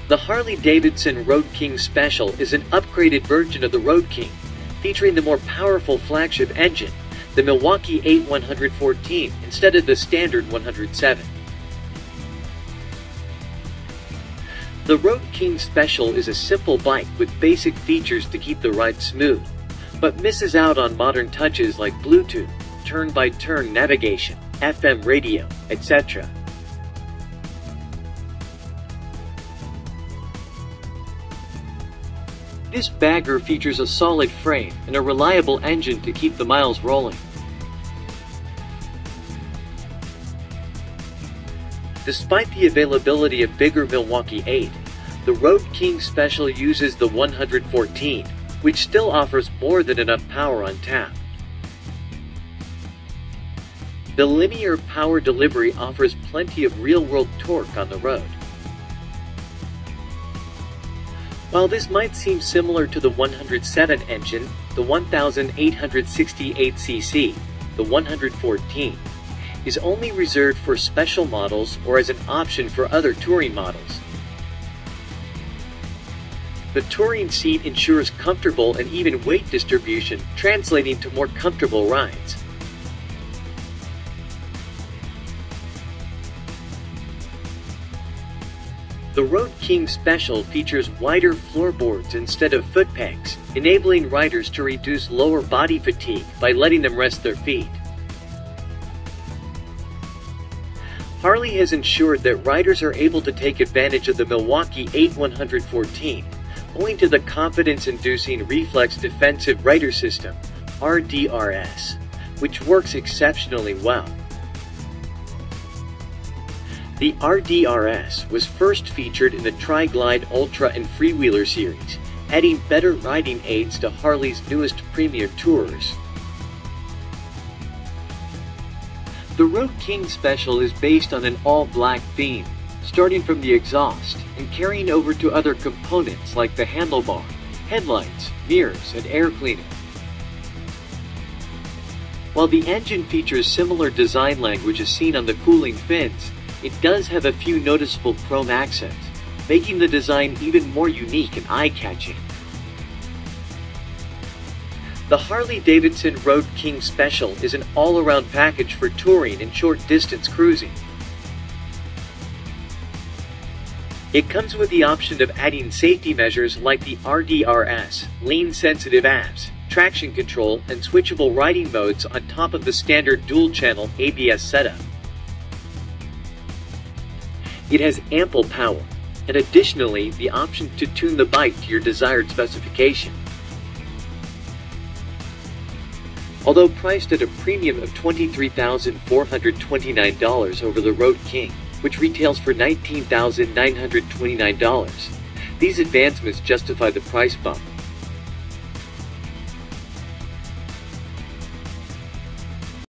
The Harley-Davidson Road King Special is an upgraded version of the Road King, featuring the more powerful flagship engine, the Milwaukee-Eight 114, instead of the standard 107. The Road King Special is a simple bike with basic features to keep the ride smooth, but misses out on modern touches like Bluetooth, turn-by-turn navigation, FM radio, etc. This bagger features a solid frame and a reliable engine to keep the miles rolling. Despite the availability of bigger Milwaukee-Eight, the Road King Special uses the 114, which still offers more than enough power on tap. The linear power delivery offers plenty of real-world torque on the road. While this might seem similar to the 107 engine, the 1868cc, the 114, is only reserved for special models or as an option for other touring models. The touring seat ensures comfortable and even weight distribution, translating to more comfortable rides. The Road King Special features wider floorboards instead of foot pegs, enabling riders to reduce lower body fatigue by letting them rest their feet. Harley has ensured that riders are able to take advantage of the Milwaukee-Eight 114, owing to the confidence-inducing Reflex Defensive Rider System, RDRS, which works exceptionally well. The RDRS was first featured in the Tri-Glide Ultra and Freewheeler series, adding better riding aids to Harley's newest premier tourers. The Road King Special is based on an all-black theme, starting from the exhaust and carrying over to other components like the handlebar, headlights, mirrors, and air cleaner. While the engine features similar design language as seen on the cooling fins, it does have a few noticeable chrome accents, making the design even more unique and eye-catching. The Harley-Davidson Road King Special is an all-around package for touring and short-distance cruising. It comes with the option of adding safety measures like the RDRS, lane-sensitive apps, traction control, and switchable riding modes on top of the standard dual-channel ABS setup. It has ample power, and additionally the option to tune the bike to your desired specification. Although priced at a premium of $23,429 over the Road King, which retails for $19,929, these advancements justify the price bump.